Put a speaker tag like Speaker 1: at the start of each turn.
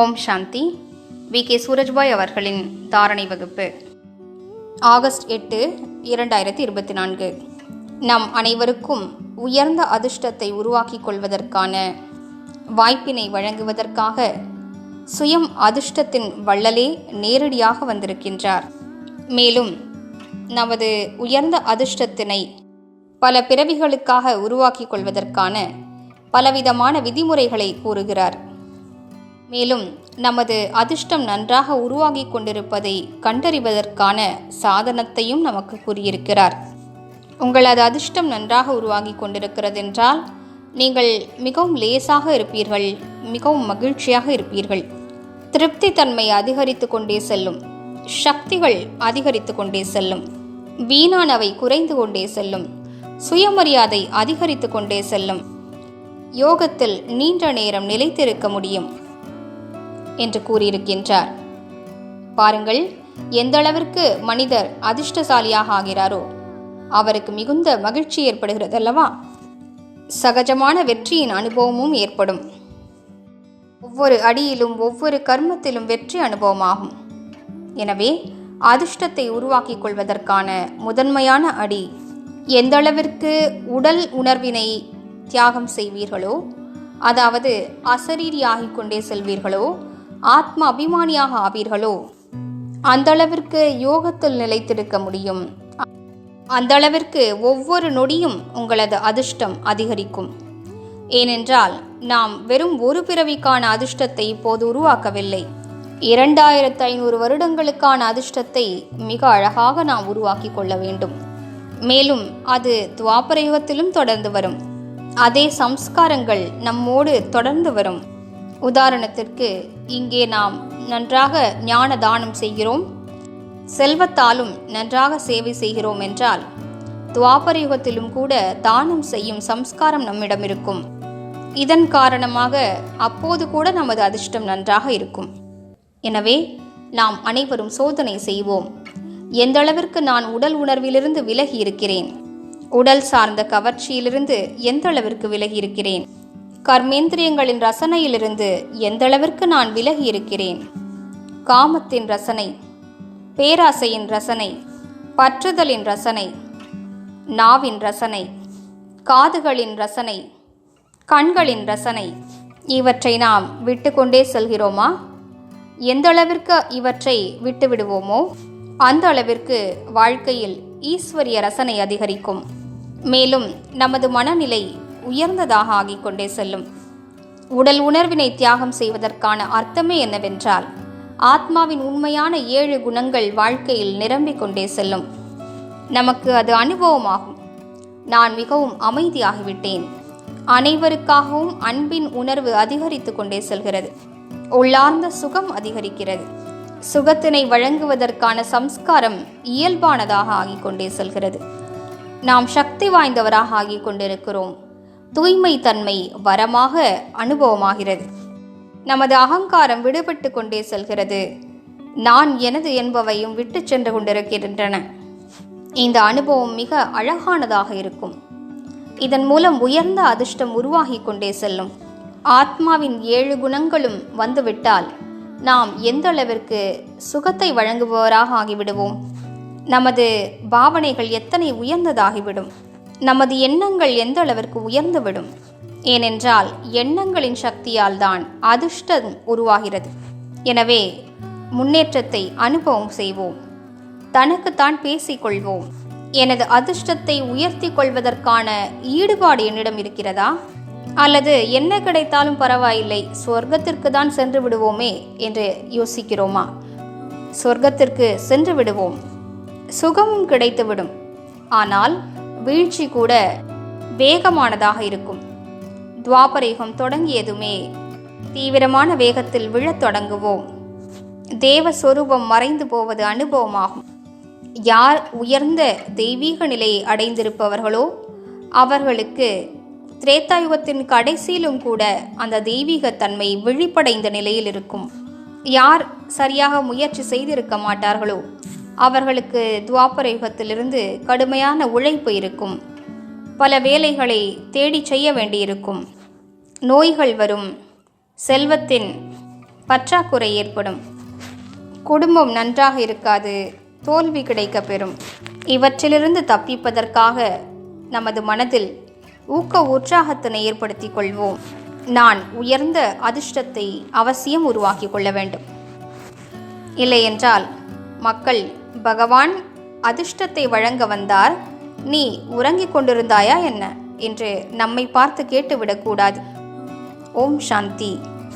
Speaker 1: ஓம் சாந்தி. VK. Surajbhai அவர்களின் தாரணை வகுப்பு. ஆகஸ்ட் 8, 2024. நம் அனைவருக்கும் உயர்ந்த அதிர்ஷ்டத்தை உருவாக்கிக் கொள்வதற்கான வாய்ப்பினை வழங்குவதற்காக சுயம் அதிர்ஷ்டத்தின் வள்ளலே நேரடியாக வந்திருக்கின்றார். மேலும் நமது உயர்ந்த அதிர்ஷ்டத்தினை பல பிறவிகளுக்காக உருவாக்கிக் கொள்வதற்கான பலவிதமான விதிமுறைகளை கூறுகிறார். மேலும் நமது அதிர்ஷ்டம் நன்றாக உருவாகி கொண்டிருப்பதை கண்டறிவதற்கான சாதனத்தையும் நமக்கு கூறியிருக்கிறார். உங்களது அதிர்ஷ்டம் நன்றாக உருவாகி கொண்டிருக்கிறது என்றால் நீங்கள் மிகவும் லேசாக இருப்பீர்கள், மிகவும் மகிழ்ச்சியாக இருப்பீர்கள். திருப்தி தன்மை அதிகரித்து கொண்டே செல்லும், சக்திகள் அதிகரித்து கொண்டே செல்லும், வீணானவை குறைந்து கொண்டே செல்லும், சுயமரியாதை அதிகரித்து கொண்டே செல்லும், யோகத்தில் நீண்ட நேரம் நிலைத்திருக்க முடியும் என்று கூறியிருக்கின்றார். பாருங்கள், எந்த அளவிற்கு மனிதர் அதிர்ஷ்டசாலியாக ஆகிறாரோ அவருக்கு மிகுந்த மகிழ்ச்சி ஏற்படுகிறது அல்லவா? சகஜமான வெற்றியின் அனுபவமும் ஏற்படும். ஒவ்வொரு அடியிலும் ஒவ்வொரு கர்மத்திலும் வெற்றி அனுபவமாகும். எனவே அதிர்ஷ்டத்தை உருவாக்கிக் கொள்வதற்கான முதன்மையான அடி, எந்த அளவிற்கு உடல் உணர்வினை தியாகம் செய்வீர்களோ, அதாவது அசரீரியாகிக் கொண்டே செல்வீர்களோ, ஆத்ம அபிமானியாக ஆவீர்களோ, அந்த அளவிற்கு யோகத்தில் நிலைத்திருக்க முடியும். அந்த அளவிற்கு ஒவ்வொரு நொடியும் உங்களது அதிர்ஷ்டம் அதிகரிக்கும். ஏனென்றால் நாம் வெறும் ஒரு பிறவிக்கான அதிர்ஷ்டத்தை இப்போது உருவாக்கவில்லை. 2500 வருடங்களுக்கான அதிர்ஷ்டத்தை மிக அழகாக நாம் உருவாக்கி கொள்ள வேண்டும். மேலும் அது துவாபர யுகத்திலும் தொடர்ந்து வரும். அதே சம்ஸ்காரங்கள் நம்மோடு தொடர்ந்து வரும். உதாரணத்திற்கு, இங்கே நாம் நன்றாக ஞான தானம் செய்கிறோம், செல்வத்தாலும் நன்றாக சேவை செய்கிறோம் என்றால் துவாபர யுகத்திலும் கூட தானம் செய்யும் சம்ஸ்காரம் நம்மிடம் இருக்கும். இதன் காரணமாக அப்போது கூட நமது அதிர்ஷ்டம் நன்றாக இருக்கும். எனவே நாம் அனைவரும் சோதனை செய்வோம். எந்த அளவிற்கு நான் உடல் உணர்விலிருந்து விலகி இருக்கிறேன், உடல் சார்ந்த கவர்ச்சியிலிருந்து எந்த அளவிற்கு விலகி இருக்கிறேன், கர்மேந்திரியங்களின் ரசனையிலிருந்து எந்த அளவிற்கு நான் விலகி இருக்கிறேன், காமத்தின் ரசனை, பேராசையின் ரசனை, பற்றுதலின் ரசனை, நாவின் ரசனை, காதுகளின் ரசனை, கண்களின் ரசனை, இவற்றை நாம் விட்டு கொண்டே செல்கிறோமா? எந்த அளவிற்கு இவற்றை விட்டு விடுவோமோ அந்த அளவிற்கு வாழ்க்கையில் ஈஸ்வரிய ரசனை அதிகரிக்கும். மேலும் நமது மனநிலை உயர்ந்ததாக ஆகிக் கொண்டே செல்லும். உடல் உணர்வினை தியாகம் செய்வதற்கான அர்த்தமே என்னவென்றால், ஆத்மாவின் உண்மையான 7 குணங்கள் வாழ்க்கையில் நிரம்பிக் கொண்டே செல்லும். நமக்கு அது அனுபவமாகும். நான் மிகவும் அமைதியாகிவிட்டேன். அனைவருக்காகவும் அன்பின் உணர்வு அதிகரித்து கொண்டே செல்கிறது. உள்ளார்ந்த சுகம் அதிகரிக்கிறது. சுகத்தினை வழங்குவதற்கான சம்ஸ்காரம் இயல்பானதாக ஆகிக் கொண்டே செல்கிறது. நாம் சக்தி வாய்ந்தவராக ஆகிக் கொண்டிருக்கிறோம். தூய்மை தன்மை வரமாக அனுபவமாகிறது. நமது அகங்காரம் விடுபட்டு கொண்டே செல்கிறது. நான் எனது என்பவையும் விட்டு சென்று கொண்டிருக்கின்றன. இந்த அனுபவம் மிக அழகானதாக இருக்கும். இதன் மூலம் உயர்ந்த அதிர்ஷ்டம் உருவாகி கொண்டே செல்லும். ஆத்மாவின் 7 குணங்களும் வந்துவிட்டால் நாம் எந்த அளவிற்கு சுகத்தை வழங்குபவராக ஆகிவிடுவோம். நமது பாவனைகள் எத்தனை உயர்ந்ததாகிவிடும். நமது எண்ணங்கள் எந்த அளவிற்கு உயர்ந்துவிடும். ஏனென்றால் எண்ணங்களின் சக்தியால் தான் அதிர்ஷ்டம் உருவாகிறது. எனவே முன்னேற்றத்தை அனுபவம் செய்வோம். தனக்குத்தான் பேசிக்கொள்வோம். எனது அதிர்ஷ்டத்தை உயர்த்தி கொள்வதற்கான ஈடுபாடு என்னிடம் இருக்கிறதா? அல்லது என்ன கிடைத்தாலும் பரவாயில்லை, சொர்க்கத்திற்கு தான் சென்று விடுவோமே என்று யோசிக்கிறோமா? சொர்க்கத்திற்கு சென்று விடுவோம், சுகமும் கிடைத்துவிடும். ஆனால் வீழ்ச்சி கூட வேகமானதாக இருக்கும். துவாபரயுகம் தொடங்கியதுமே தீவிரமான வேகத்தில் விழத் தொடங்குவோம். தேவஸ்வரூபம் மறைந்து போவது அனுபவமாகும். யார் உயர்ந்த தெய்வீக நிலையை அடைந்திருப்பவர்களோ அவர்களுக்கு திரேதாயுகத்தின் கடைசியிலும் கூட அந்த தெய்வீகத்தன்மை விழிப்படைந்த நிலையில் இருக்கும். யார் சரியாக முயற்சி செய்திருக்க மாட்டார்களோ அவர்களுக்கு துவாபர யுகத்திலிருந்து கடுமையான உழைப்பு இருக்கும். பல வேலைகளை தேடி செய்ய வேண்டியிருக்கும். நோய்கள் வரும். செல்வத்தின் பற்றாக்குறை ஏற்படும், குடும்பம் நன்றாக இருக்காது, தோல்வி கிடைக்கப் பெறும். இவற்றிலிருந்து தப்பிப்பதற்காக நமது மனதில் உற்சாகத்தினை ஏற்படுத்திக் கொள்வோம். நான் உயர்ந்த அதிர்ஷ்டத்தை அவசியம் உருவாக்கி கொள்ள வேண்டும். இல்லையென்றால் மக்கள் பகவான் அதிர்ஷ்டத்தை வழங்க வந்தார், நீ உறங்கிக் கொண்டிருந்தாயா என்ன என்று நம்மை பார்த்து கேட்டுவிடக்கூடாது. ஓம் சாந்தி.